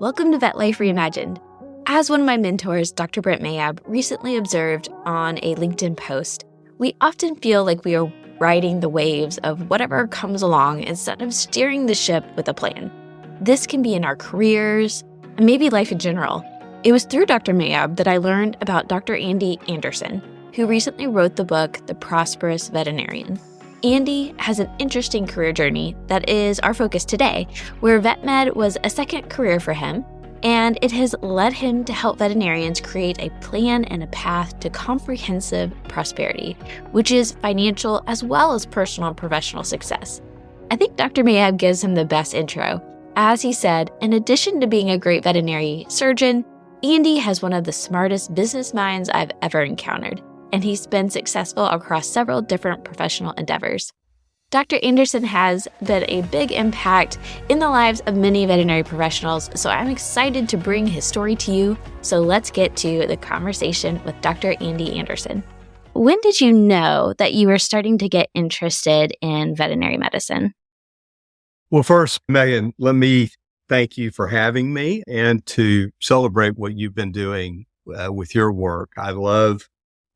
Welcome to Vet Life Reimagined. As one of my mentors, Dr. Brent Mayab, recently observed on a LinkedIn post, we often feel like we are riding the waves of whatever comes along instead of steering the ship with a plan. This can be in our careers and maybe life in general. It was through Dr. Mayab that I learned about Dr. Andy Anderson, who recently wrote the book, The Prosperous Veterinarian. Andy has an interesting career journey that is our focus today, where vet med was a second career for him, and it has led him to help veterinarians create a plan and a path to comprehensive prosperity, which is financial as well as personal and professional success. I think Dr. Mayab gives him the best intro. As he said, in addition to being a great veterinary surgeon, Andy has one of the smartest business minds I've ever encountered, and he's been successful across several different professional endeavors. Dr. Anderson has been a big impact in the lives of many veterinary professionals, so I'm excited to bring his story to you. So let's get to the conversation with Dr. Andy Anderson. When did you know that you were starting to get interested in veterinary medicine? Well, first, Megan, let me thank you for having me and to celebrate what you've been doing with your work. I love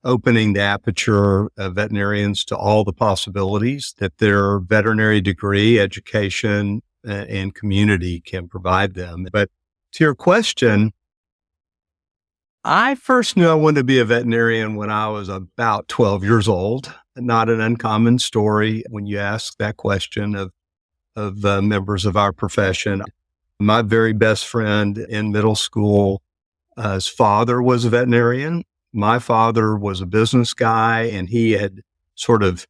opening the aperture of veterinarians to all the possibilities that their veterinary degree, education, and community can provide them. But to your question, I first knew I wanted to be a veterinarian when I was about 12 years old. Not an uncommon story when you ask that question of members of our profession. My very best friend in middle school, his father was a veterinarian. My father was a business guy, and he had sort of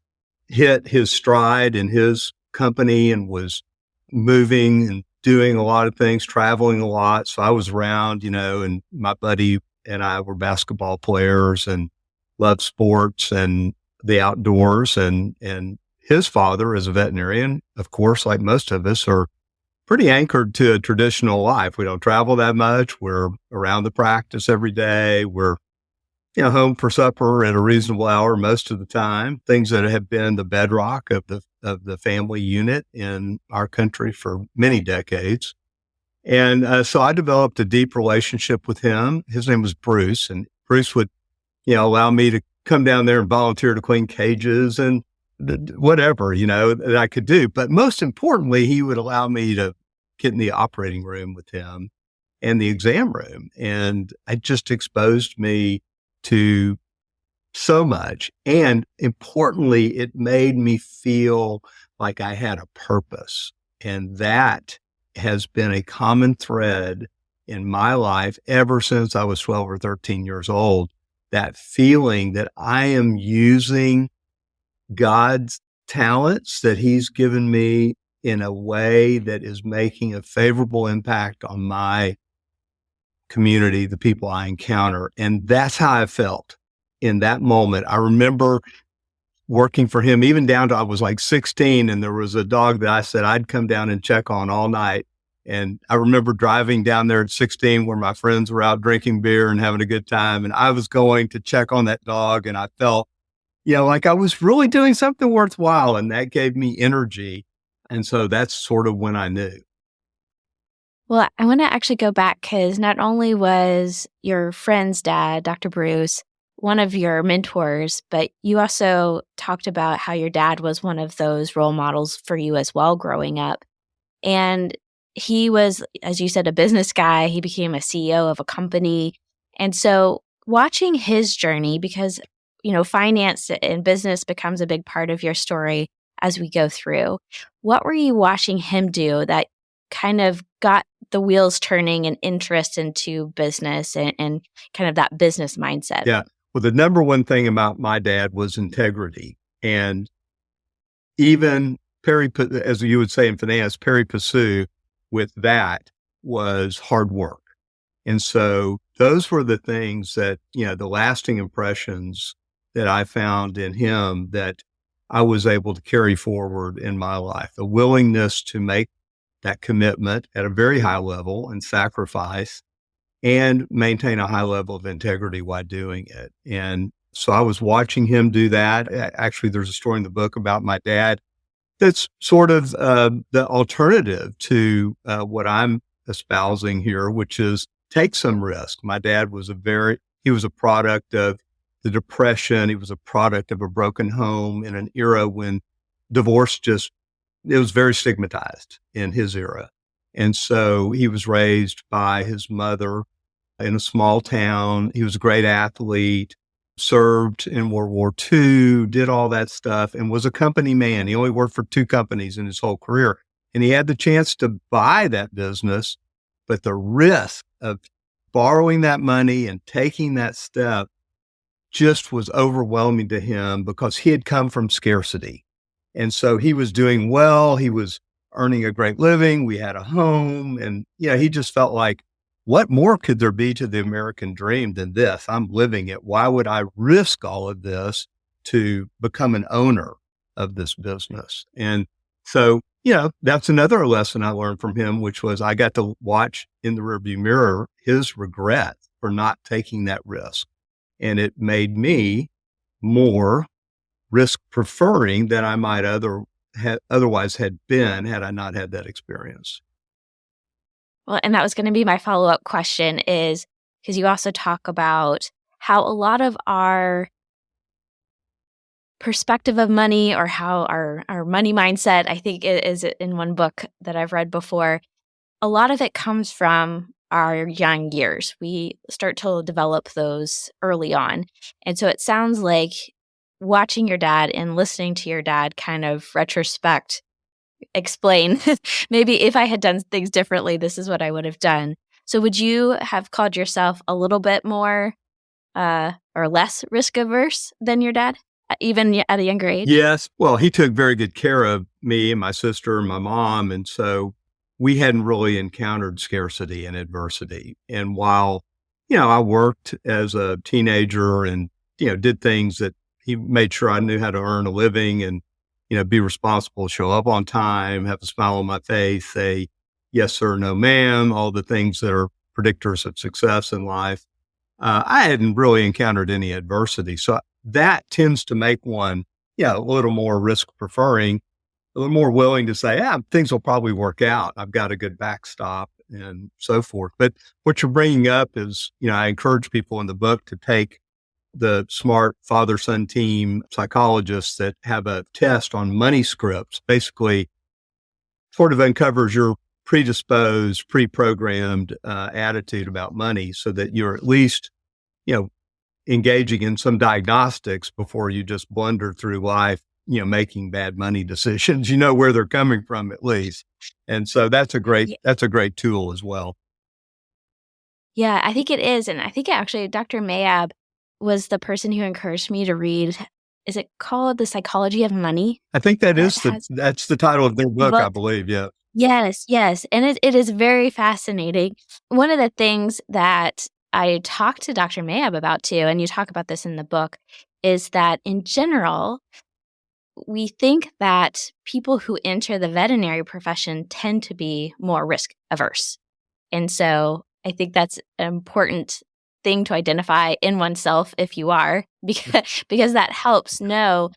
hit his stride in his company and was moving and doing a lot of things, traveling a lot. So I was around, and my buddy and I were basketball players and loved sports and the outdoors. And his father is a veterinarian, of course, like most of us, are pretty anchored to a traditional life. We don't travel that much. We're around the practice every day. We're home for supper at a reasonable hour most of the time, things that have been the bedrock of the family unit in our country for many decades. And so I developed a deep relationship with him. His name was Bruce, and Bruce would, allow me to come down there and volunteer to clean cages and whatever, that I could do. But most importantly, he would allow me to get in the operating room with him and the exam room. And it just exposed me to so much. And importantly, it made me feel like I had a purpose. And that has been a common thread in my life ever since I was 12 or 13 years old. That feeling that I am using God's talents that He's given me in a way that is making a favorable impact on my community, the people I encounter. And that's how I felt in that moment. I remember working for him, even down to I was like 16, and there was a dog that I said I'd come down and check on all night. And I remember driving down there at 16 where my friends were out drinking beer and having a good time. And I was going to check on that dog, and I felt, like I was really doing something worthwhile, and that gave me energy. And so that's sort of when I knew. Well, I want to actually go back because not only was your friend's dad, Dr. Bruce, one of your mentors, but you also talked about how your dad was one of those role models for you as well growing up. And he was, as you said, a business guy. He became a CEO of a company. And so watching his journey, because, finance and business becomes a big part of your story as we go through. What were you watching him do that kind of got the wheels turning and interest into business and kind of that business mindset? Yeah. Well, the number one thing about my dad was integrity. And even as you would say in finance, pari passu with that was hard work. And so those were the things that, the lasting impressions that I found in him that I was able to carry forward in my life. The willingness to make that commitment at a very high level and sacrifice and maintain a high level of integrity while doing it. And so I was watching him do that. Actually, there's a story in the book about my dad that's sort of the alternative to what I'm espousing here, which is take some risk. My dad was he was a product of the Depression. He was a product of a broken home in an era when divorce it was very stigmatized in his era. And so he was raised by his mother in a small town. He was a great athlete, served in World War II, did all that stuff, and was a company man. He only worked for 2 companies in his whole career. And he had the chance to buy that business, but the risk of borrowing that money and taking that step just was overwhelming to him because he had come from scarcity. And so he was doing well. He was earning a great living. We had a home. And, he just felt like, what more could there be to the American dream than this? I'm living it. Why would I risk all of this to become an owner of this business? And so, that's another lesson I learned from him, which was I got to watch in the rearview mirror his regret for not taking that risk. And it made me more risk preferring than I might otherwise had been had I not had that experience. Well, and that was going to be my follow-up question is, because you also talk about how a lot of our perspective of money or how our money mindset, I think it is in one book that I've read before, a lot of it comes from our young years. We start to develop those early on. And so it sounds like watching your dad and listening to your dad kind of explain, maybe if I had done things differently, this is what I would have done. So would you have called yourself a little bit more or less risk averse than your dad, even at a younger age? Yes. Well, he took very good care of me and my sister and my mom. And so we hadn't really encountered scarcity and adversity. And while, I worked as a teenager and, did things that he made sure I knew how to earn a living and, be responsible, show up on time, have a smile on my face, say yes, sir, no, ma'am, all the things that are predictors of success in life. I hadn't really encountered any adversity. So that tends to make one, a little more risk preferring, a little more willing to say, things will probably work out. I've got a good backstop and so forth. But what you're bringing up is, I encourage people in the book to take the smart father-son team psychologists that have a test on money scripts, basically sort of uncovers your predisposed, pre-programmed attitude about money so that you're at least, engaging in some diagnostics before you just blunder through life, making bad money decisions. You know where they're coming from at least. And so that's a great tool as well. Yeah, I think it is. And I think actually Dr. Mayab was the person who encouraged me to read, is it called The Psychology of Money? I think that's the title of their book, I believe. Yeah. Yes. And it is very fascinating. One of the things that I talked to Dr. Mayab about too, and you talk about this in the book, is that in general, we think that people who enter the veterinary profession tend to be more risk averse. And so I think that's an important thing to identify in oneself if you are, because that helps know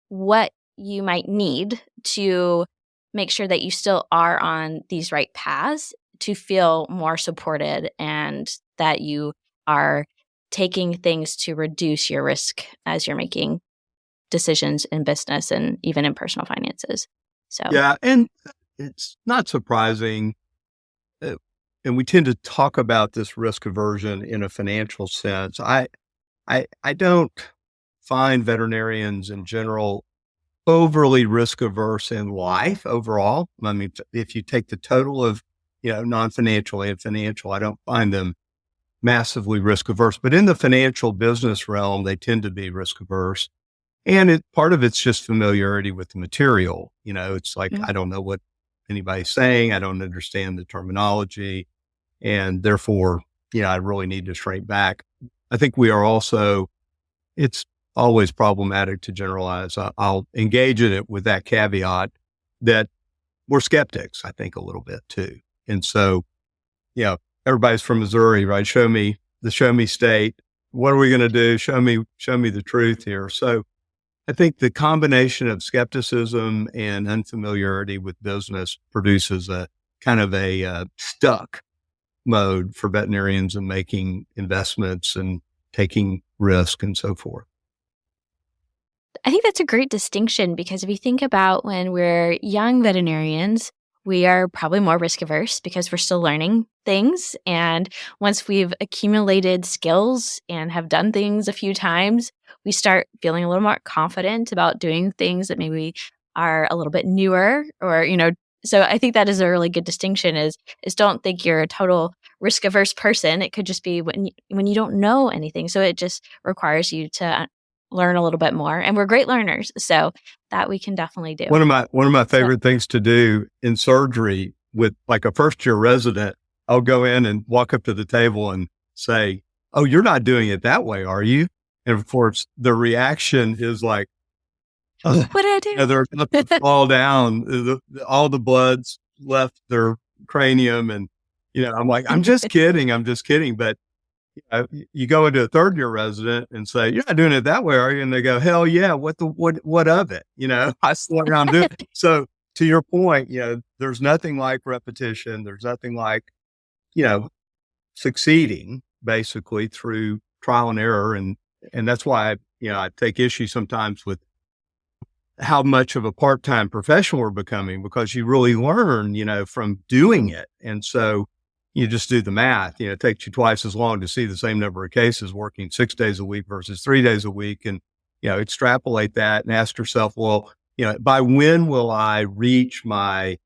what you might need to make sure that you still are on these right paths to feel more supported and that you are taking things to reduce your risk as you're making decisions in business and even in personal finances. So yeah, and it's not surprising. And we tend to talk about this risk aversion in a financial sense. I don't find veterinarians in general overly risk averse in life overall. I mean, if you take the total of, non-financial and financial, I don't find them massively risk averse, but in the financial business realm, they tend to be risk averse. And part of it's just familiarity with the material. It's like, I don't know what anybody's saying. I don't understand the terminology. And therefore, I really need to shrink back. I think we are also, it's always problematic to generalize. I'll engage in it with that caveat that we're skeptics, I think, a little bit too. And so, everybody's from Missouri, right? Show me state. What are we going to do? Show me the truth here. So I think the combination of skepticism and unfamiliarity with business produces a kind of a stuck mode for veterinarians in making investments and taking risk and so forth. I think that's a great distinction because if you think about when we're young veterinarians, we are probably more risk averse because we're still learning things. And once we've accumulated skills and have done things a few times, we start feeling a little more confident about doing things that maybe are a little bit newer or, so I think that is a really good distinction is don't think you're a total risk averse person. It could just be when you don't know anything. So it just requires you to learn a little bit more, and we're great learners, so that we can definitely do. One of my favorite things to do in surgery with like a first year resident, I'll go in and walk up to the table and say, "Oh, you're not doing it that way, are you?" And of course, the reaction is like, "What did I do?" They're going to fall down. All the blood's left their cranium, and I'm like, "I'm just kidding, But you go into a third year resident and say, "You're not doing it that way, are you?" And they go, "Hell yeah. What of it?" I still around doing it. So to your point, there's nothing like repetition. There's nothing like, succeeding basically through trial and error. And that's why, I take issue sometimes with how much of a part-time professional we're becoming because you really learn, from doing it. And so you just do the math, it takes you twice as long to see the same number of cases working 6 days a week versus 3 days a week. And, extrapolate that and ask yourself, well, by when will I reach my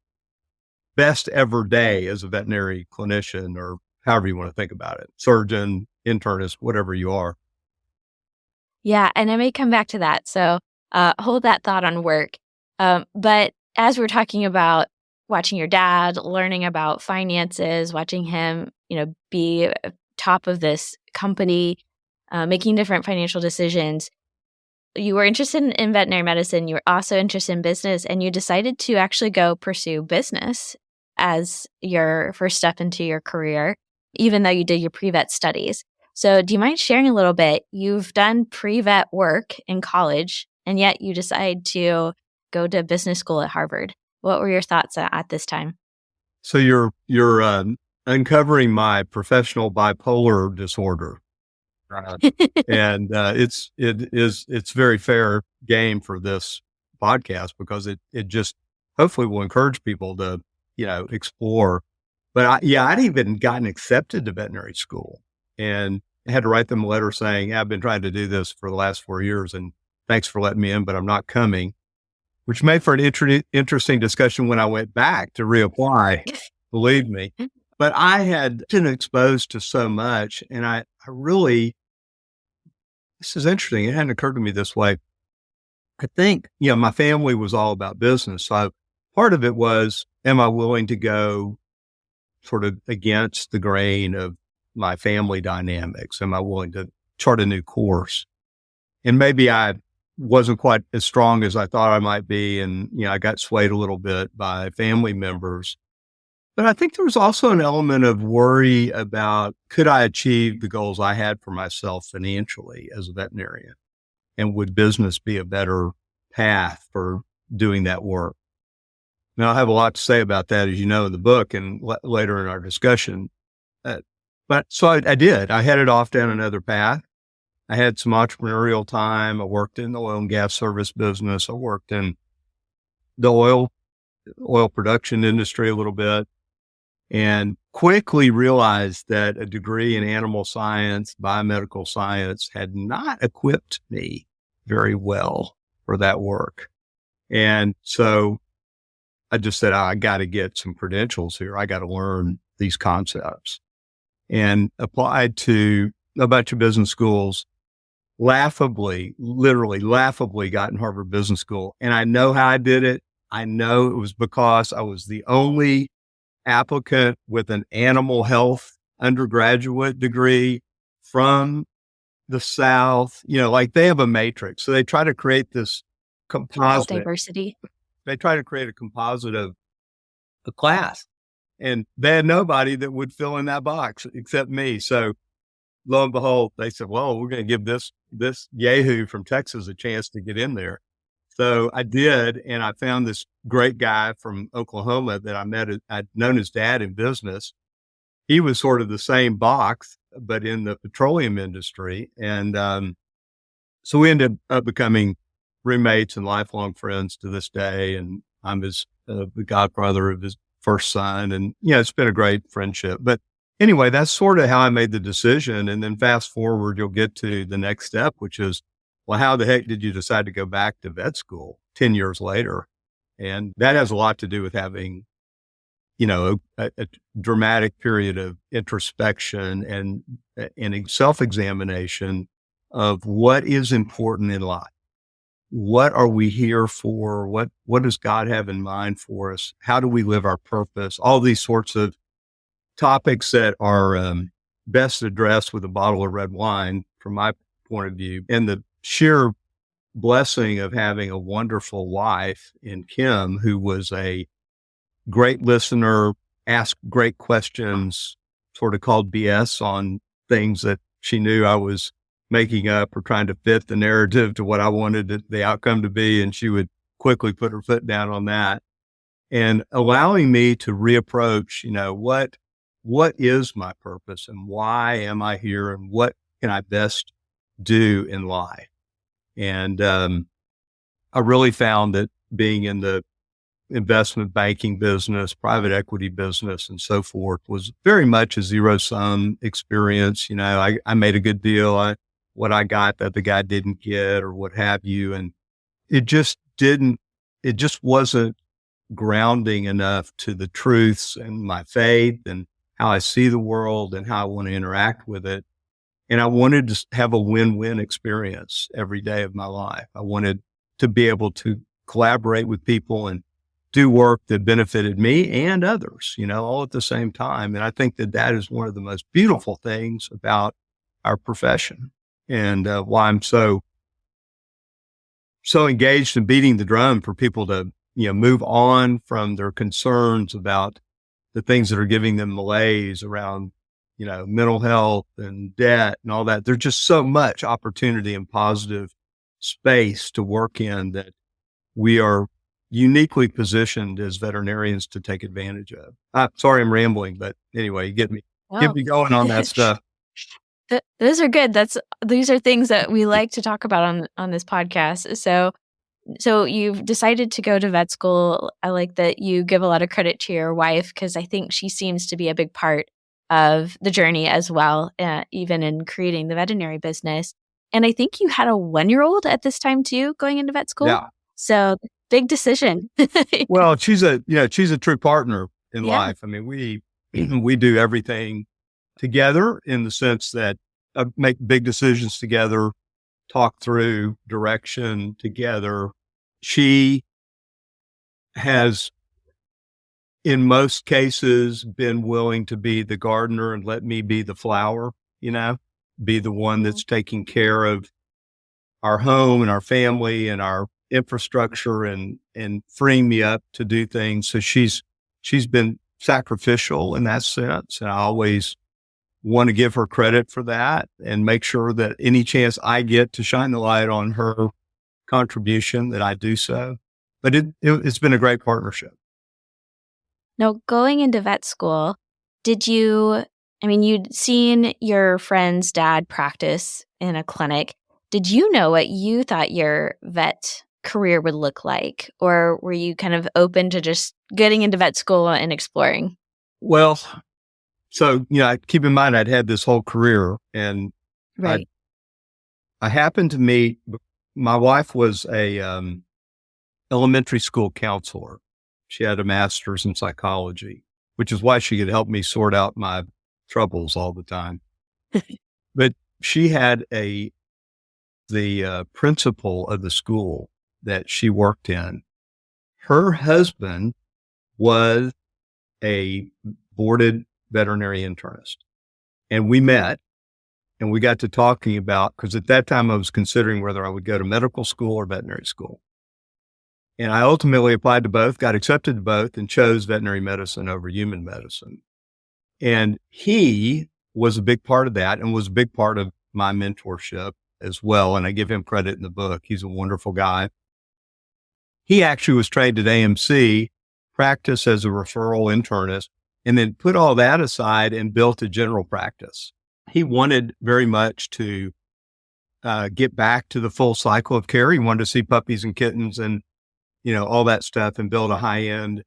best ever day as a veterinary clinician or however you want to think about it, surgeon, internist, whatever you are. Yeah. And I may come back to that. So hold that thought on work. But as we're talking about watching your dad, learning about finances, watching him, be top of this company, making different financial decisions. You were interested in veterinary medicine. You were also interested in business, and you decided to actually go pursue business as your first step into your career, even though you did your pre-vet studies. So do you mind sharing a little bit? You've done pre-vet work in college, and yet you decide to go to business school at Harvard. What were your thoughts at this time? So you're uncovering my professional bipolar disorder, and it's very fair game for this podcast because it just hopefully will encourage people to explore. But I'd even gotten accepted to veterinary school and I had to write them a letter saying, "I've been trying to do this for the last 4 years, and thanks for letting me in, but I'm not coming." Which made for an interesting discussion when I went back to reapply, believe me. But I had been exposed to so much, and I really, this is interesting. It hadn't occurred to me this way. I think, my family was all about business. So part of it was, am I willing to go sort of against the grain of my family dynamics? Am I willing to chart a new course? And maybe I wasn't quite as strong as I thought I might be. And, I got swayed a little bit by family members. But I think there was also an element of worry about, could I achieve the goals I had for myself financially as a veterinarian? And would business be a better path for doing that work? Now, I have a lot to say about that, as you know, in the book and later in our discussion. But so I did. I headed off down another path. I had some entrepreneurial time. I worked in the oil and gas service business. I worked in the oil production industry a little bit and quickly realized that a degree in animal science, biomedical science had not equipped me very well for that work. And so I just said, I got to get some credentials here. I got to learn these concepts and applied to a bunch of business schools. Literally laughably got in Harvard Business School. And I know how I did it. I know it was because I was the only applicant with an animal health undergraduate degree from the South. Like they have a matrix. So they try to create this composite diversity. They try to create a composite of a class. And they had nobody that would fill in that box except me. So lo and behold, they said, well, we're going to give this Yahoo from Texas a chance to get in there. So I did, and I found this great guy from Oklahoma that I met. I'd known his dad in business. He was sort of the same box, but in the petroleum industry. And so we ended up becoming roommates and lifelong friends to this day. And I'm the godfather of his first son. And, it's been a great friendship. But anyway, that's sort of how I made the decision. And then fast forward, you'll get to the next step, which is, well, how the heck did you decide to go back to vet school 10 years later? And that has a lot to do with having, a dramatic period of introspection and self-examination of what is important in life. What are we here for? What does God have in mind for us? How do we live our purpose? All these sorts of topics that are best addressed with a bottle of red wine, from my point of view. And the sheer blessing of having a wonderful wife in Kim, who was a great listener, asked great questions, sort of called BS on things that she knew I was making up or trying to fit the narrative to what I wanted the outcome to be. And she would quickly put her foot down on that, and allowing me to reapproach, what is my purpose and why am I here and what can I best do in life? And I really found that being in the investment banking business, private equity business, and so forth was very much a zero-sum experience. I made a good deal. What I got that the guy didn't get or what have you. And it just wasn't grounding enough to the truths and my faith and how I see the world and how I want to interact with it. And I wanted to have a win-win experience every day of my life. I wanted to be able to collaborate with people and do work that benefited me and others, all at the same time. And I think that is one of the most beautiful things about our profession, and why I'm so engaged in beating the drum for people to, move on from their concerns about the things that are giving them malaise around, mental health and debt and all that. There's just so much opportunity and positive space to work in that we are uniquely positioned as veterinarians to take advantage of. Sorry, I'm rambling, but anyway, you get me going on that stuff. Those are good. These are things that we like to talk about on this podcast. So you've decided to go to vet school. I like that you give a lot of credit to your wife, because I think she seems to be a big part of the journey as well, even in creating the veterinary business. And I think you had a 1-year-old at this time too, going into vet school. Yeah. So big decision. Well, she's a true partner in life. I mean, we do everything together in the sense that make big decisions together, talk through direction together. She has, in most cases, been willing to be the gardener and let me be the flower, be the one that's taking care of our home and our family and our infrastructure and freeing me up to do things. So she's been sacrificial in that sense. And I always want to give her credit for that and make sure that any chance I get to shine the light on her contribution, that I do so. But it's been a great partnership. Now, going into vet school, you'd seen your friend's dad practice in a clinic. Did you know what you thought your vet career would look like? Or were you kind of open to just getting into vet school and exploring? Well, so, keep in mind, I'd had this whole career, and right. I happened to meet, my wife was a elementary school counselor. She had a master's in psychology, which is why she could help me sort out my troubles all the time. But she had the principal of the school that she worked in. Her husband was a boarded veterinary internist. And we met and we got to talking about, because at that time I was considering whether I would go to medical school or veterinary school. And I ultimately applied to both, got accepted to both, and chose veterinary medicine over human medicine. And he was a big part of that and was a big part of my mentorship as well. And I give him credit in the book. He's a wonderful guy. he actually was trained at AMC, practiced as a referral internist, and then put all that aside and built a general practice. He wanted very much to get back to the full cycle of care. He wanted to see puppies and kittens and, all that stuff and build a high-end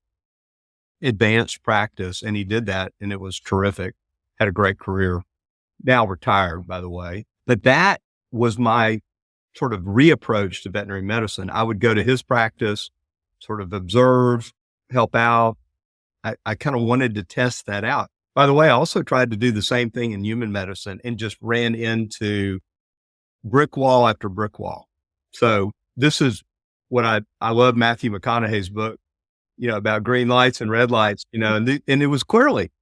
advanced practice. And he did that, and it was terrific. Had a great career. Now retired, by the way. But that was my sort of reapproach to veterinary medicine. I would go to his practice, sort of observe, help out. I kind of wanted to test that out. By the way, I also tried to do the same thing in human medicine and just ran into brick wall after brick wall. So this is what I love Matthew McConaughey's book, about green lights and red lights, and it was clearly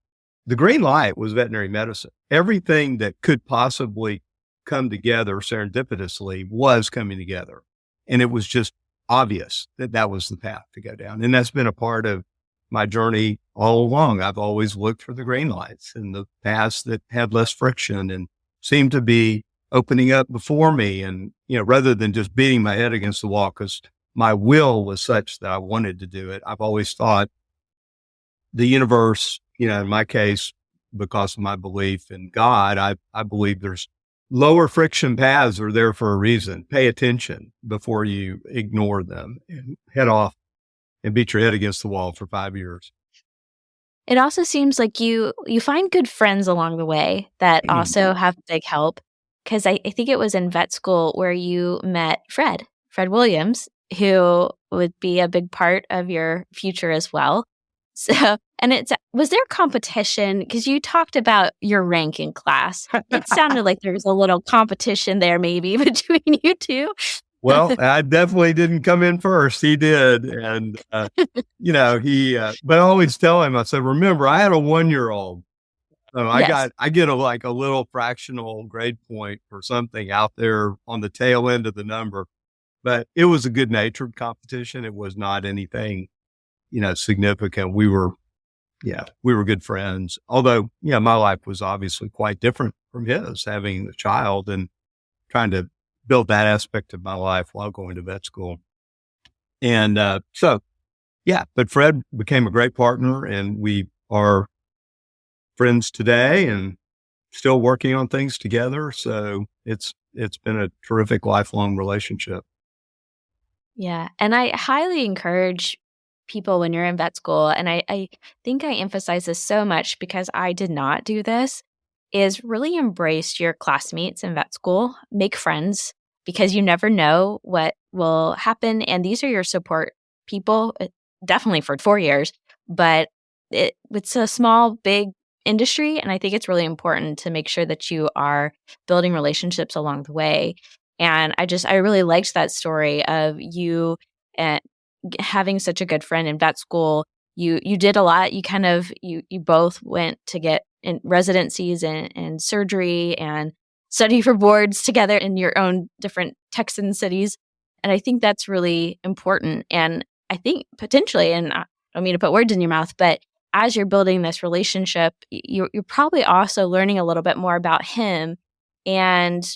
the green light was veterinary medicine. Everything that could possibly come together serendipitously was coming together. And it was just obvious that that was the path to go down. And that's been a part of my journey all along. I've always looked for the green lights and the paths that had less friction and seemed to be opening up before me. And, rather than just beating my head against the wall, because my will was such that I wanted to do it. I've always thought the universe, in my case, because of my belief in God, I believe there's lower friction paths are there for a reason. Pay attention before you ignore them and head off and beat your head against the wall for 5 years. It also seems like you find good friends along the way that also have big help. Because I think it was in vet school where you met Fred Williams, who would be a big part of your future as well. So, and was there competition? Because you talked about your rank in class. It sounded like there was a little competition there maybe between you two. Well, I definitely didn't come in first. He did. And, but I always tell him, I said, remember, I had a 1-year-old. So Yes. I get a little fractional grade point for something out there on the tail end of the number, but it was a good natured competition. It was not anything, significant. We were good friends. Although, my life was obviously quite different from his, having a child and trying to build that aspect of my life while going to vet school. And, but Fred became a great partner, and we are friends today and still working on things together. So it's been a terrific lifelong relationship. Yeah. And I highly encourage people when you're in vet school, and I think I emphasize this so much because I did not do this, is really embrace your classmates in vet school, make friends, because you never know what will happen. And these are your support people, definitely for 4 years, but it's a small, big industry. And I think it's really important to make sure that you are building relationships along the way. And I really liked that story of you having such a good friend in vet school. You did a lot. You both went to get in residencies and surgery and study for boards together in your own different Texan cities. And I think that's really important. And I think potentially, and I don't mean to put words in your mouth, but as you're building this relationship, you're probably also learning a little bit more about him and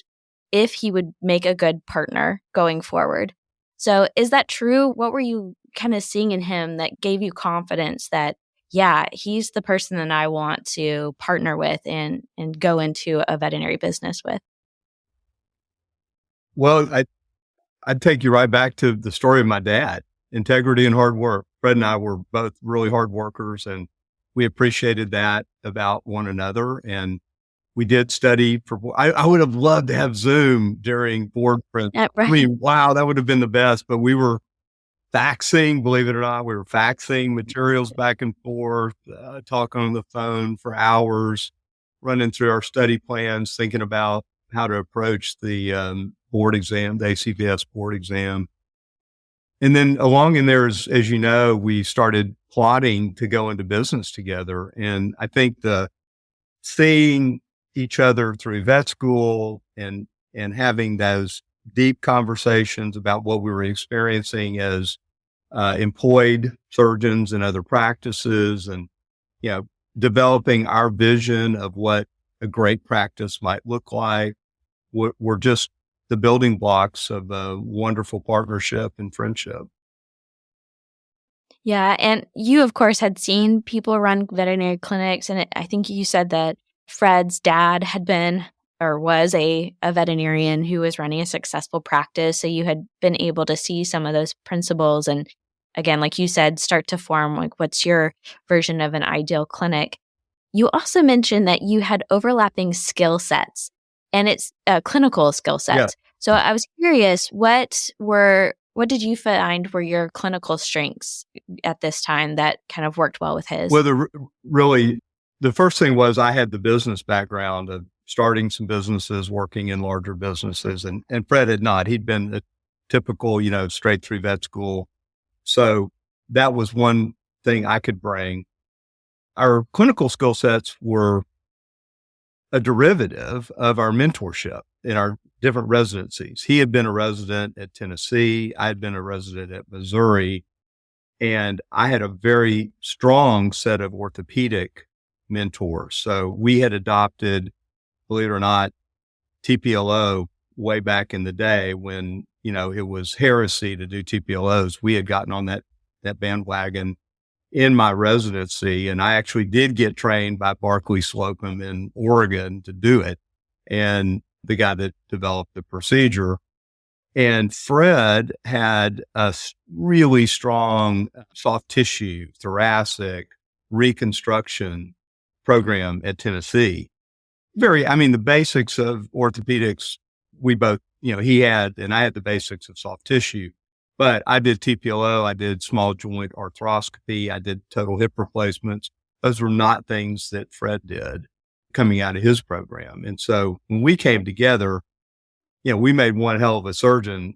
if he would make a good partner going forward. So is that true? What were you kind of seeing in him that gave you confidence that, yeah, he's the person that I want to partner with and go into a veterinary business with? Well, I'd take you right back to the story of my dad, integrity and hard work. Fred and I were both really hard workers, and we appreciated that about one another. And we did study for, I would have loved to have Zoom during board print. Right. I mean, wow, that would have been the best, but we were faxing, believe it or not, we were faxing materials back and forth, talking on the phone for hours, running through our study plans, thinking about how to approach the board exam, the ACVS board exam. And then along in there, as you know, we started plotting to go into business together. And I think the seeing each other through vet school and having those deep conversations about what we were experiencing as employed surgeons and other practices, and developing our vision of what a great practice might look like, were just the building blocks of a wonderful partnership and friendship. Yeah. And you, of course, had seen people run veterinary clinics. And I think you said that Fred's dad had been or was a veterinarian who was running a successful practice. So you had been able to see some of those principles. And again, like you said, start to form like what's your version of an ideal clinic. You also mentioned that you had overlapping skill sets and it's clinical skill Yeah. sets. So I was curious, what did you find were your clinical strengths at this time that kind of worked well with his? Well, the first thing was I had the business background of starting some businesses, working in larger businesses, and Fred had not. He'd been a typical, straight through vet school. So that was one thing I could bring. Our clinical skill sets were a derivative of our mentorship in our different residencies. He had been a resident at Tennessee. I had been a resident at Missouri. And I had a very strong set of orthopedic mentors. So we had adopted, believe it or not, TPLO way back in the day when, it was heresy to do TPLOs. We had gotten on that bandwagon in my residency. And I actually did get trained by Barclay Slocum in Oregon to do it. And the guy that developed the procedure. And Fred had a really strong soft tissue, thoracic reconstruction program at Tennessee. The basics of orthopedics, we both, he had, and I had the basics of soft tissue, but I did TPLO, I did small joint arthroscopy, I did total hip replacements. Those were not things that Fred did coming out of his program. And so when we came together, we made one hell of a surgeon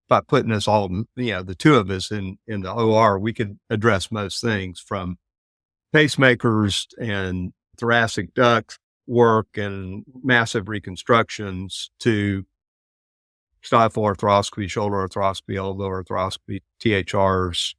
by putting us all, the two of us in the OR. We could address most things from pacemakers and thoracic duct work and massive reconstructions to stifle arthroscopy, shoulder arthroscopy, elbow arthroscopy, THRs,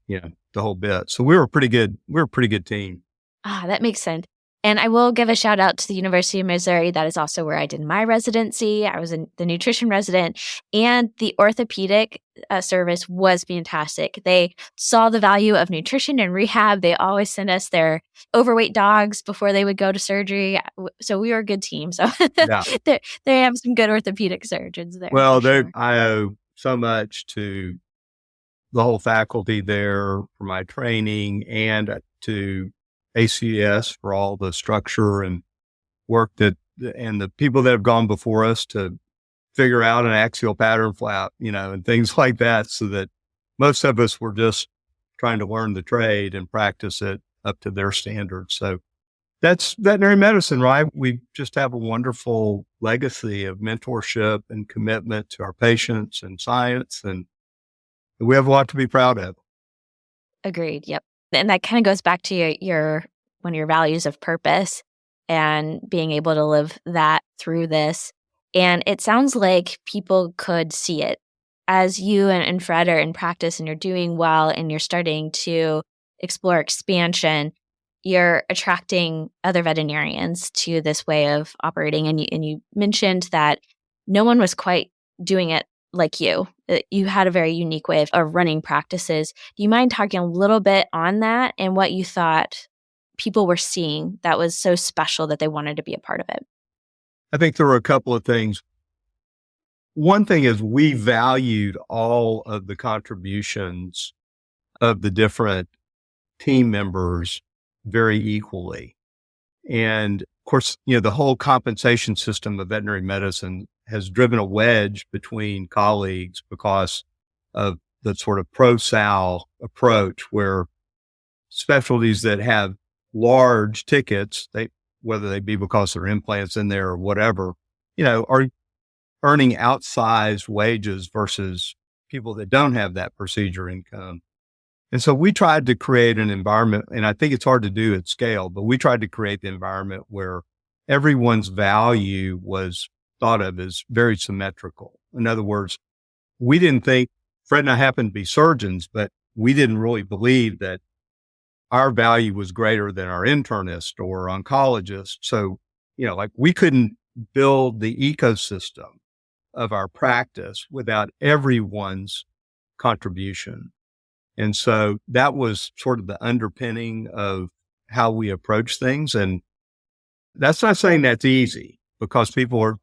the whole bit. So we were a pretty good team. That makes sense. And I will give a shout out to the University of Missouri. That is also where I did my residency. I was the nutrition resident, and the orthopedic service was fantastic. They saw the value of nutrition and rehab. They always sent us their overweight dogs before they would go to surgery. So we were a good team. So Yeah. they have some good orthopedic surgeons there. Well, sure. I owe so much to the whole faculty there for my training and to ACS for all the structure and work and the people that have gone before us to figure out an axial pattern flap, and things like that, so that most of us were just trying to learn the trade and practice it up to their standards. So that's veterinary medicine, right? We just have a wonderful legacy of mentorship and commitment to our patients and science, and we have a lot to be proud of. Agreed. Yep. And that kind of goes back to one of your values of purpose and being able to live that through this. And it sounds like people could see it as you and Fred are in practice and you're doing well and you're starting to explore expansion. You're attracting other veterinarians to this way of operating. And you mentioned that no one was quite doing it like you. You had a very unique way of running practices. Do you mind talking a little bit on that and what you thought people were seeing that was so special that they wanted to be a part of it? I think there were a couple of things. One thing is we valued all of the contributions of the different team members very equally. And of course, the whole compensation system of veterinary medicine has driven a wedge between colleagues because of the sort of pro-sal approach where specialties that have large tickets, whether they be because there are implants in there or whatever, are earning outsized wages versus people that don't have that procedure income. And so we tried to create an environment, and I think it's hard to do at scale, but we tried to create the environment where everyone's value was thought of as very symmetrical. In other words, we didn't think, Fred and I happened to be surgeons, but we didn't really believe that our value was greater than our internist or oncologist. So, we couldn't build the ecosystem of our practice without everyone's contribution. And so that was sort of the underpinning of how we approach things. And that's not saying that's easy, because people are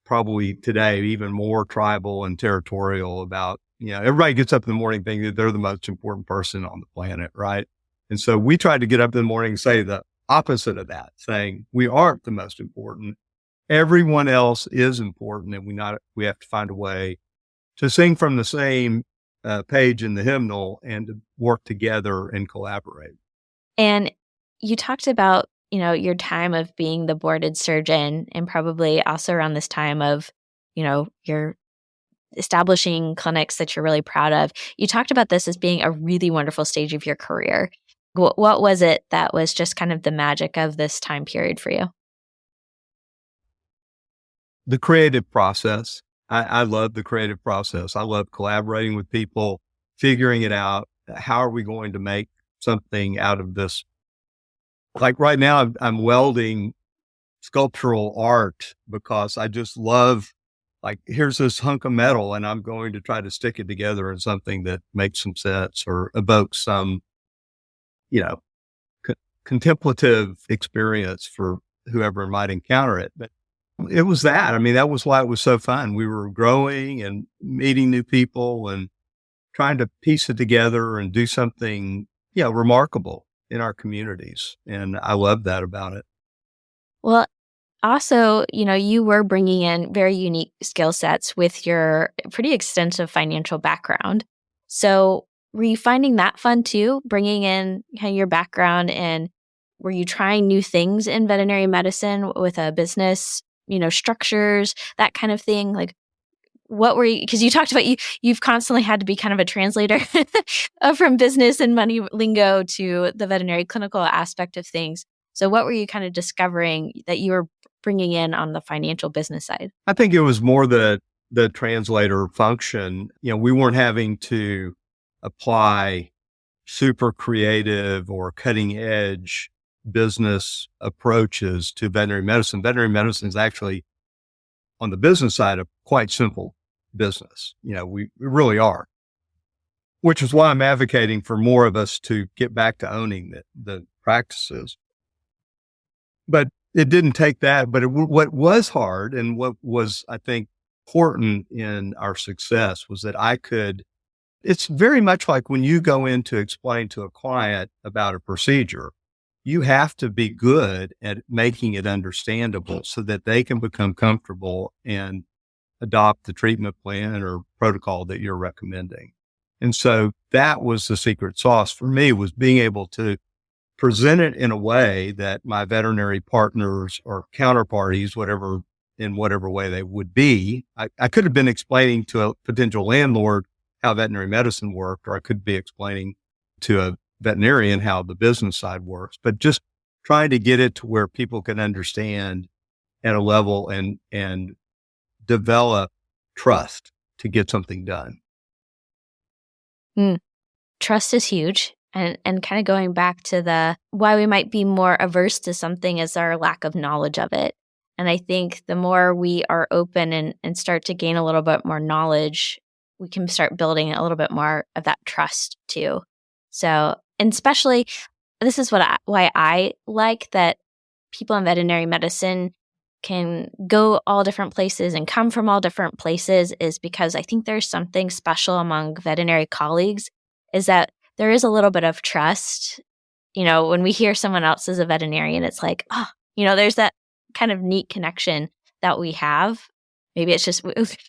probably today even more tribal and territorial about, everybody gets up in the morning thinking that they're the most important person on the planet, right? And so we tried to get up in the morning and say the opposite of that, saying we aren't the most important. Everyone else is important, and we have to find a way to sing from the same page in the hymnal and to work together and collaborate. And you talked about, your time of being the boarded surgeon, and probably also around this time of, you're establishing clinics that you're really proud of. You talked about this as being a really wonderful stage of your career. What was it that was just kind of the magic of this time period for you? The creative process. I love the creative process. I love collaborating with people, figuring it out. How are we going to make something out of this? Like right now, I'm welding sculptural art because I just love, like, here's this hunk of metal and I'm going to try to stick it together in something that makes some sense or evokes some, contemplative experience for whoever might encounter it. But it was that. I mean, that was why it was so fun. We were growing and meeting new people and trying to piece it together and do something, remarkable in our communities. And I love that about it. Well, also, you were bringing in very unique skill sets with your pretty extensive financial background. So were you finding that fun too, bringing in kind of your background, and were you trying new things in veterinary medicine with a business, structures, that kind of thing? Like, what were you, because you talked about you've constantly had to be kind of a translator from business and money lingo to the veterinary clinical aspect of things. So what were you kind of discovering that you were bringing in on the financial business side? I think it was more the translator function. We weren't having to apply super creative or cutting edge business approaches to veterinary medicine. Veterinary medicine is actually, on the business side, a quite simple business. We really are, which is why I'm advocating for more of us to get back to owning the practices. But it didn't take that. But what was hard and what was, I think, important in our success was that it's very much like when you go in to explain to a client about a procedure, you have to be good at making it understandable so that they can become comfortable and adopt the treatment plan or protocol that you're recommending. And so that was the secret sauce for me, was being able to present it in a way that my veterinary partners or counterparties, in whatever way they would be, I could have been explaining to a potential landlord how veterinary medicine worked, or I could be explaining to a veterinarian how the business side works, but just trying to get it to where people can understand at a level and develop trust to get something done. Trust is huge. And kind of going back to why we might be more averse to something is our lack of knowledge of it. And I think the more we are open and start to gain a little bit more knowledge, we can start building a little bit more of that trust too. So, and especially, this is why I like that people in veterinary medicine can go all different places and come from all different places, is because I think there's something special among veterinary colleagues, is that there is a little bit of trust. When we hear someone else is a veterinarian, it's like, there's that kind of neat connection that we have. Maybe it's just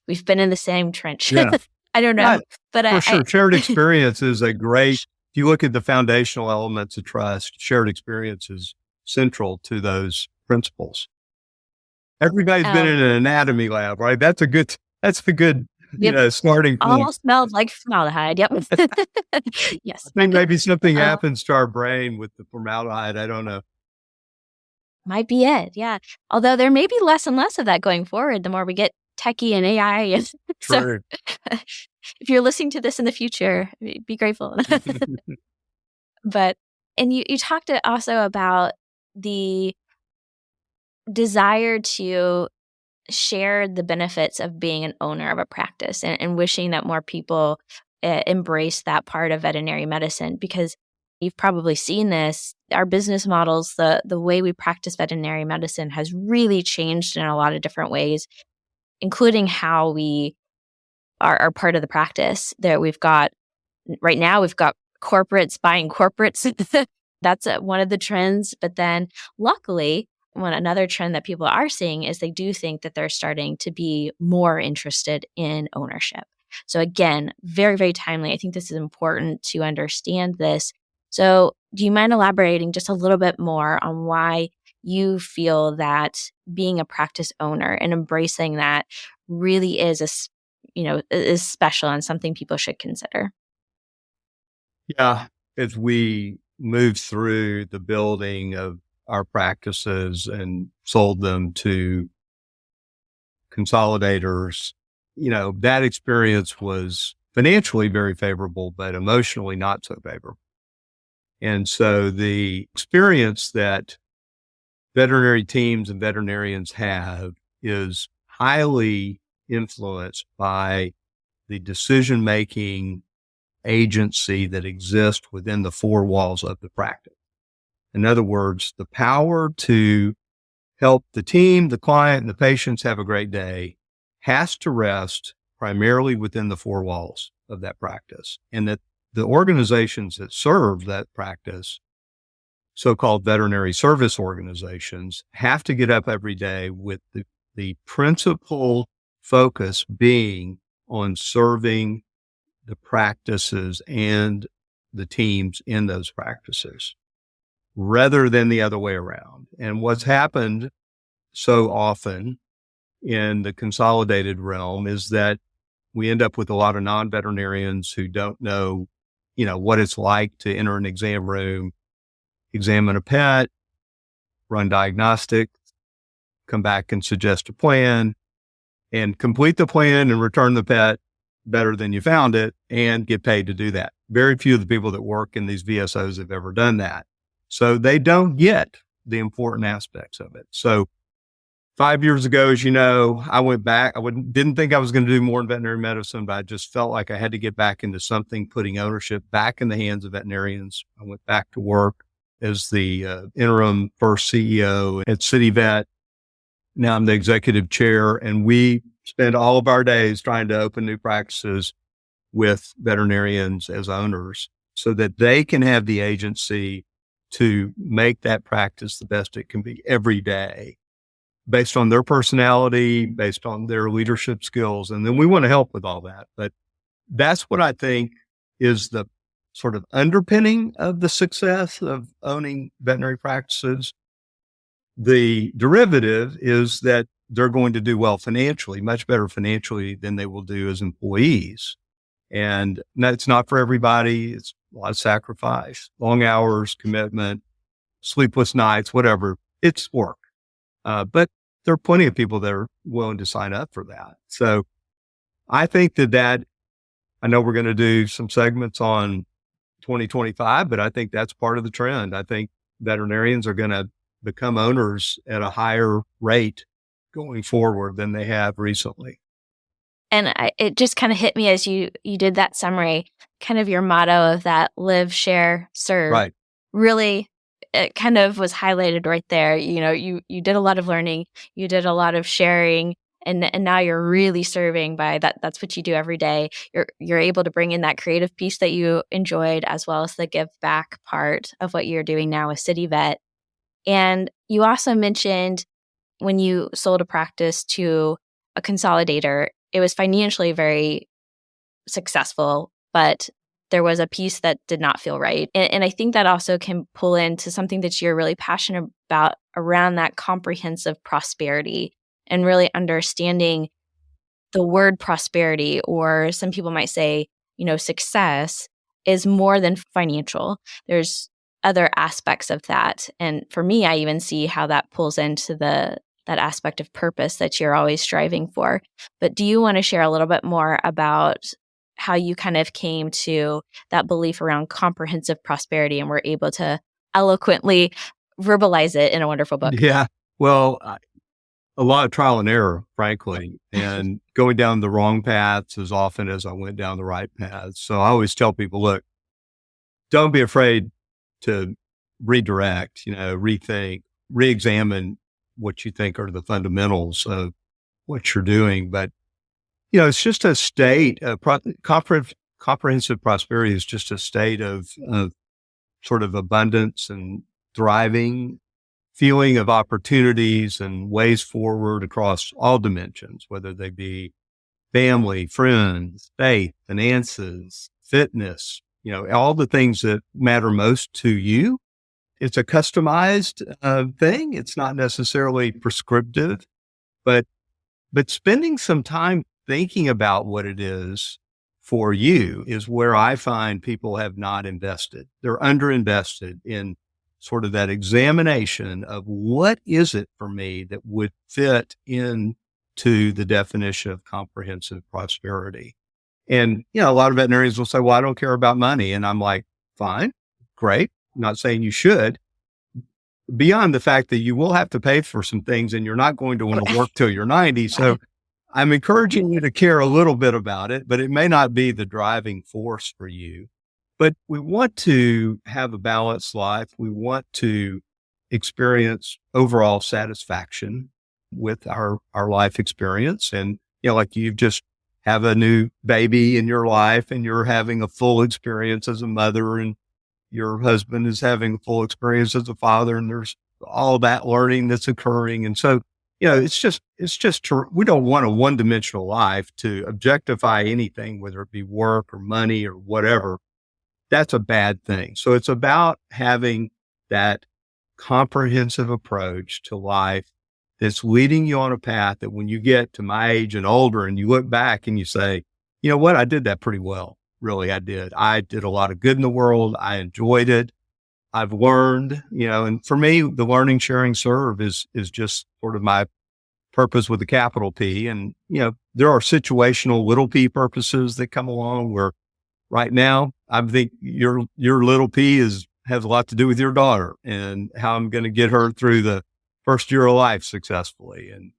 we've been in the same trench. Yeah. I don't know. But for sure, shared experience is a great, if you look at the foundational elements of trust, shared experience is central to those principles. Everybody's been in an anatomy lab, right? That's the good starting point. All smelled like formaldehyde. Yep. Yes. I think maybe something happens to our brain with the formaldehyde. I don't know. Might be it. Yeah. Although there may be less and less of that going forward, the more we get techie and AI. And True. So if you're listening to this in the future, be grateful. And you talked also about the desire to share the benefits of being an owner of a practice, and wishing that more people embrace that part of veterinary medicine, because you've probably seen this. Our business models, the way we practice veterinary medicine has really changed in a lot of different ways, including how we are part of the practice. That right now we've got corporates buying corporates. That's one of the trends. But then luckily, another trend that people are seeing is they do think that they're starting to be more interested in ownership. So again, very, very timely. I think this is important to understand this. So do you mind elaborating just a little bit more on why you feel that being a practice owner and embracing that really is is special and something people should consider? Yeah. As we moved through the building of our practices and sold them to consolidators, that experience was financially very favorable, but emotionally not so favorable. And so the experience that veterinary teams and veterinarians have is highly influenced by the decision-making agency that exists within the four walls of the practice. In other words, the power to help the team, the client, and the patients have a great day has to rest primarily within the four walls of that practice. And that the organizations that serve that practice, so-called veterinary service organizations, have to get up every day with the principal focus being on serving the practices and the teams in those practices, rather than the other way around. And what's happened so often in the consolidated realm is that we end up with a lot of non-veterinarians who don't know, what it's like to enter an exam room, examine a pet, run diagnostics, come back and suggest a plan, and complete the plan and return the pet better than you found it and get paid to do that. Very few of the people that work in these VSOs have ever done that. So they don't get the important aspects of it. So 5 years ago, as you know, I went back. Didn't think I was going to do more in veterinary medicine, but I just felt like I had to get back into something, putting ownership back in the hands of veterinarians. I went back to work as the interim first CEO at CityVet. Now I'm the executive chair, and we spend all of our days trying to open new practices with veterinarians as owners so that they can have the agency to make that practice the best it can be every day, based on their personality, based on their leadership skills. And then we want to help with all that. But that's what I think is the sort of underpinning of the success of owning veterinary practices. The derivative is that they're going to do well financially, much better financially than they will do as employees. And it's not for everybody. It's a lot of sacrifice, long hours, commitment, sleepless nights, whatever. It's work. But there are plenty of people that are willing to sign up for that. So I think that I know we're going to do some segments on 2025, but I think that's part of the trend. I think veterinarians are going to become owners at a higher rate going forward than they have recently. And it just kind of hit me as you did that summary, kind of your motto of that live, share, serve. Right. Really, it kind of was highlighted right there. You did a lot of learning, you did a lot of sharing, and now you're really serving by that. That's what you do every day. You're able to bring in that creative piece that you enjoyed, as well as the give back part of what you're doing now with CityVet. And you also mentioned when you sold a practice to a consolidator, it was financially very successful, but there was a piece that did not feel right. And I think that also can pull into something that you're really passionate about around that comprehensive prosperity and really understanding the word prosperity, or some people might say, success is more than financial. There's other aspects of that. And for me, I even see how that pulls into that aspect of purpose that you're always striving for. But do you want to share a little bit more about how you kind of came to that belief around comprehensive prosperity and were able to eloquently verbalize it in a wonderful book? Yeah. Well, a lot of trial and error, frankly, and going down the wrong paths as often as I went down the right paths. So I always tell people, look, don't be afraid to redirect, rethink, re-examine what you think are the fundamentals of what you're doing. But, it's just a state of comprehensive prosperity is just a state of sort of abundance and thriving, feeling of opportunities and ways forward across all dimensions, whether they be family, friends, faith, finances, fitness, all the things that matter most to you. It's a customized thing. It's not necessarily prescriptive, but spending some time thinking about what it is for you is where I find people have not invested. They're underinvested in sort of that examination of what is it for me that would fit into the definition of comprehensive prosperity. And, a lot of veterinarians will say, well, I don't care about money. And I'm like, fine, great. I'm not saying you should. Beyond the fact that you will have to pay for some things and you're not going to want to work till you're 90. So I'm encouraging you to care a little bit about it, but it may not be the driving force for you. But we want to have a balanced life. We want to experience overall satisfaction with our life experience. And, like you've just have a new baby in your life and you're having a full experience as a mother, and your husband is having a full experience as a father, and there's all that learning that's occurring. And so, it's just, we don't want a one-dimensional life to objectify anything, whether it be work or money or whatever. That's a bad thing. So it's about having that comprehensive approach to life that's leading you on a path that when you get to my age and older and you look back and you say, you know what, I did that pretty well. Really, I did. I did a lot of good in the world. I enjoyed it. I've learned, and for me, the learning, sharing, serve is just sort of my purpose with a capital P. And, there are situational little p purposes that come along where right now, I think your little p has a lot to do with your daughter and how I'm going to get her through the first year of life successfully. And,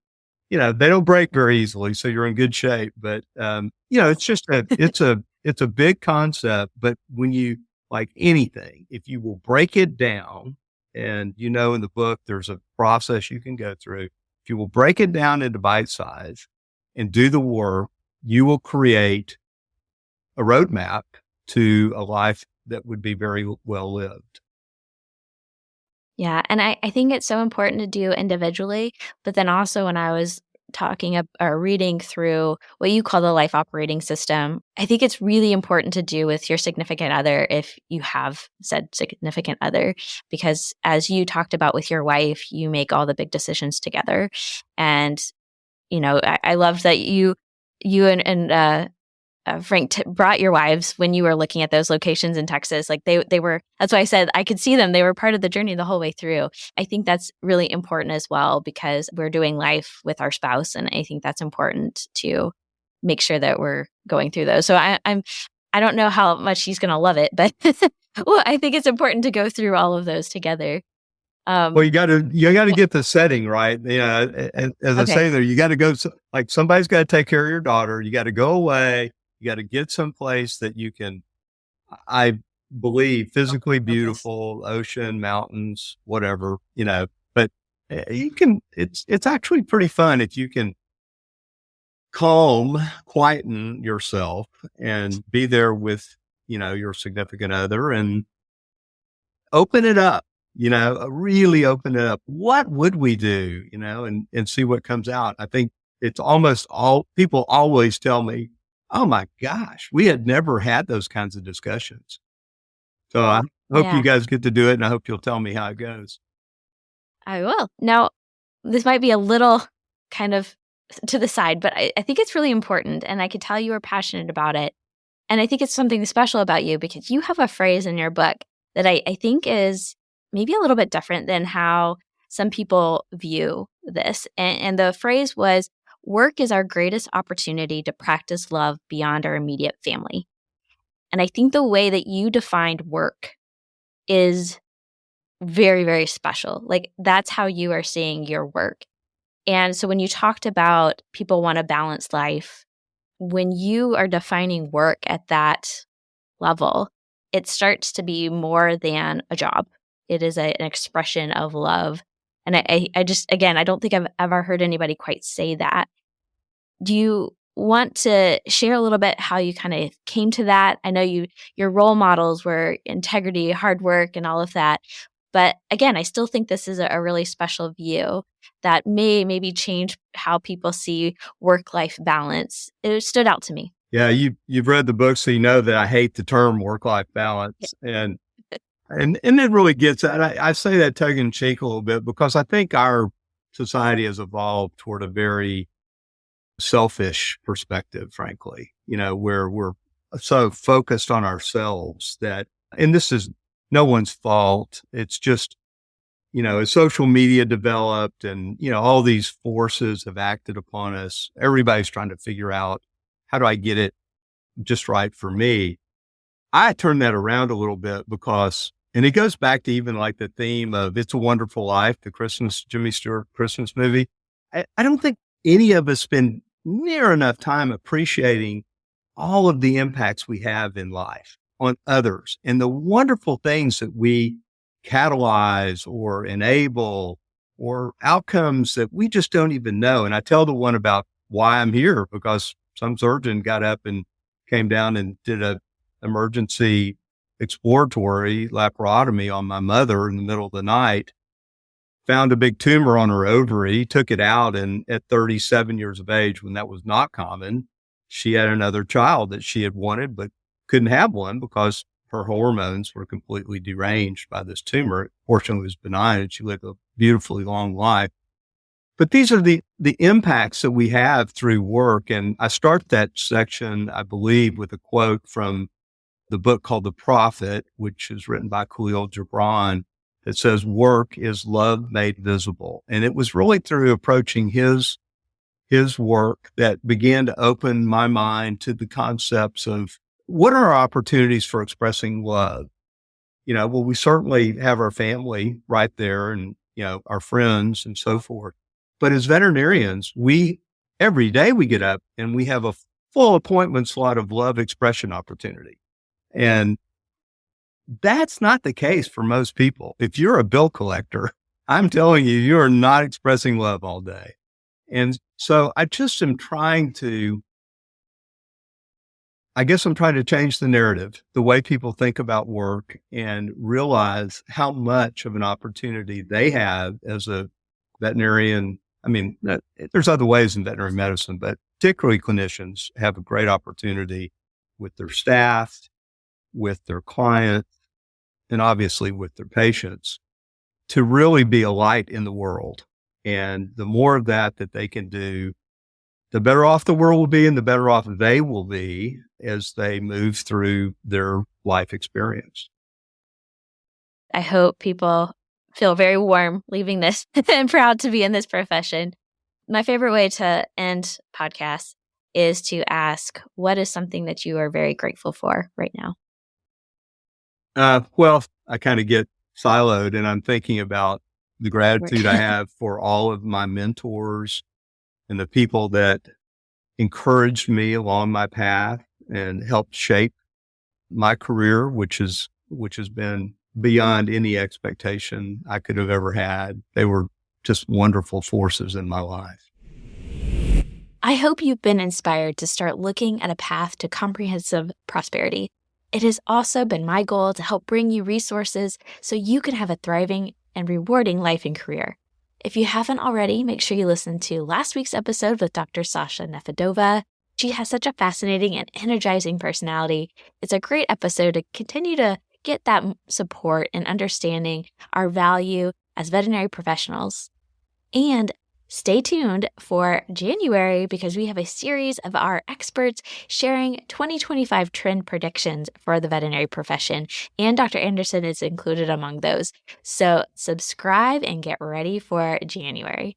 they don't break very easily, so you're in good shape. But, it's just it's a big concept. But when you, like anything, if you will break it down, and, in the book, there's a process you can go through. If you will break it down into bite size and do the work, you will create a roadmap to a life that would be very well lived. Yeah. And I think it's so important to do individually, but then also when I was reading through what you call the life operating system, I think it's really important to do with your significant other, if you have said significant other, because as you talked about with your wife, you make all the big decisions together. And, I loved that you and Frank brought your wives when you were looking at those locations in Texas. Like they were, that's why I said I could see them. They were part of the journey the whole way through. I think that's really important as well, because we're doing life with our spouse. And I think that's important to make sure that we're going through those. So I don't know how much she's going to love it, but well, I think it's important to go through all of those together. Well, you got to get the setting right. As I say there, you got to go, like somebody's got to take care of your daughter. You got to go away. You got to get someplace that you can, I believe, physically beautiful, ocean, mountains, whatever, but you can, it's actually pretty fun if you can quieten yourself and be there with, your significant other and open it up, really open it up. What would we do, and see what comes out. I think it's almost all people always tell me, oh my gosh, we had never had those kinds of discussions. So I hope you guys get to do it, and I hope you'll tell me how it goes. I will. Now, this might be a little kind of to the side, but I think it's really important, and I could tell you are passionate about it. And I think it's something special about you, because you have a phrase in your book that I think is maybe a little bit different than how some people view this. And the phrase was, work is our greatest opportunity to practice love beyond our immediate family. And I think the way that you defined work is very, very special. Like, that's how you are seeing your work. And so when you talked about people want a balanced life, when you are defining work at that level, it starts to be more than a job. It is an expression of love. And I just, again, I don't think I've ever heard anybody quite say that. Do you want to share a little bit how you kind of came to that? I know your role models were integrity, hard work, and all of that. But again, I still think this is a really special view that may maybe change how people see work-life balance. It stood out to me. Yeah, you've read the book, so you know that I hate the term work-life balance, and it really gets at. I say that tongue in cheek a little bit because I think our society has evolved toward a very selfish perspective, frankly. Where we're so focused on ourselves that, and this is no one's fault. It's just, as social media developed and all these forces have acted upon us. Everybody's trying to figure out, how do I get it just right for me? I turn that around a little bit because, and it goes back to even like the theme of It's a Wonderful Life, the Jimmy Stewart Christmas movie. I don't think any of us spend near enough time appreciating all of the impacts we have in life on others and the wonderful things that we catalyze or enable or outcomes that we just don't even know. And I tell the one about why I'm here because some surgeon got up and came down and did a emergency exploratory laparotomy on my mother in the middle of the night, found a big tumor on her ovary, took it out. And at 37 years of age, when that was not common, she had another child that she had wanted, but couldn't have one because her hormones were completely deranged by this tumor. Fortunately, it was benign and she lived a beautifully long life. But these are the impacts that we have through work. And I start that section, I believe, with a quote from the book called The Prophet, which is written by Khalil Gibran, that says, work is love made visible. And it was really through approaching his work that began to open my mind to the concepts of what are our opportunities for expressing love? Well, we certainly have our family right there and, our friends and so forth. But as veterinarians, every day we get up and we have a full appointment slot of love expression opportunity. And that's not the case for most people. If you're a bill collector, I'm telling you, you are not expressing love all day. And so I just am trying to change the narrative, the way people think about work and realize how much of an opportunity they have as a veterinarian. I mean, there's other ways in veterinary medicine, but particularly clinicians have a great opportunity with their staff, with their clients, and obviously with their patients to really be a light in the world. And the more of that they can do, the better off the world will be and the better off they will be as they move through their life experience. I hope people feel very warm leaving this and proud to be in this profession. My favorite way to end podcasts is to ask, what is something that you are very grateful for right now? Well, I kind of get siloed and I'm thinking about the gratitude I have for all of my mentors and the people that encouraged me along my path and helped shape my career, which has been beyond any expectation I could have ever had. They were just wonderful forces in my life. I hope you've been inspired to start looking at a path to comprehensive prosperity. It has also been my goal to help bring you resources so you can have a thriving and rewarding life and career. If you haven't already, make sure you listen to last week's episode with Dr. Sasha Nefedova. She has such a fascinating and energizing personality. It's a great episode to continue to get that support and understanding our value as veterinary professionals. And stay tuned for January because we have a series of our experts sharing 2025 trend predictions for the veterinary profession, and Dr. Anderson is included among those. So subscribe and get ready for January.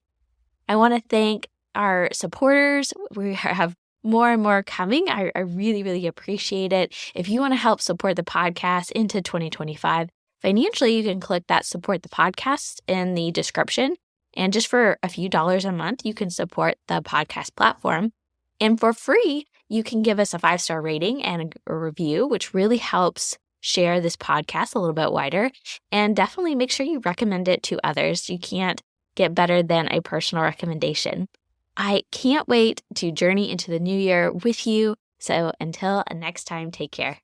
I want to thank our supporters. We have more and more coming. I really, really appreciate it. If you want to help support the podcast into 2025, financially, you can click that support the podcast in the description. And just for a few dollars a month, you can support the podcast platform. And for free, you can give us a 5-star rating and a review, which really helps share this podcast a little bit wider. And definitely make sure you recommend it to others. You can't get better than a personal recommendation. I can't wait to journey into the new year with you. So until next time, take care.